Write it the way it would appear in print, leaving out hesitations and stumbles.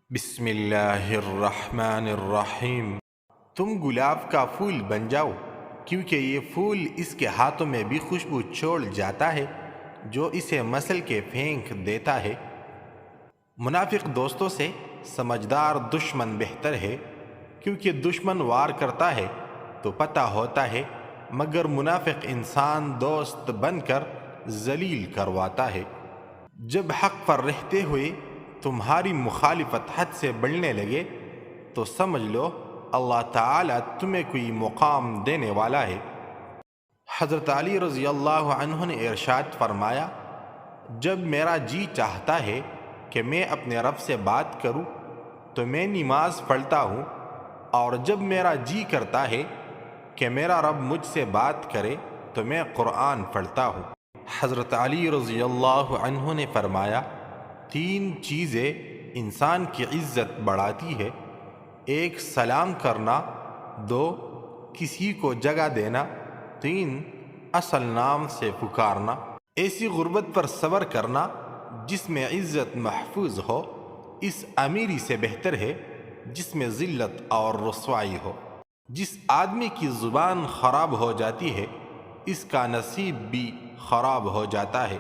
بسم اللہ الرحمن الرحیم۔ تم گلاب کا پھول بن جاؤ، کیونکہ یہ پھول اس کے ہاتھوں میں بھی خوشبو چھوڑ جاتا ہے جو اسے مسل کے پھینک دیتا ہے۔ منافق دوستوں سے سمجھدار دشمن بہتر ہے، کیونکہ دشمن وار کرتا ہے تو پتہ ہوتا ہے، مگر منافق انسان دوست بن کر ذلیل کرواتا ہے۔ جب حق پر رہتے ہوئے تمہاری مخالفت حد سے بڑھنے لگے تو سمجھ لو اللہ تعالیٰ تمہیں کوئی مقام دینے والا ہے۔ حضرت علی رضی اللہ عنہ نے ارشاد فرمایا، جب میرا جی چاہتا ہے کہ میں اپنے رب سے بات کروں تو میں نماز پڑھتا ہوں، اور جب میرا جی کرتا ہے کہ میرا رب مجھ سے بات کرے تو میں قرآن پڑھتا ہوں۔ حضرت علی رضی اللہ عنہ نے فرمایا، تین چیزیں انسان کی عزت بڑھاتی ہے: ایک سلام کرنا، دو کسی کو جگہ دینا، تین اصل نام سے پکارنا۔ ایسی غربت پر صبر کرنا جس میں عزت محفوظ ہو اس امیری سے بہتر ہے جس میں ذلت اور رسوائی ہو۔ جس آدمی کی زبان خراب ہو جاتی ہے اس کا نصیب بھی خراب ہو جاتا ہے۔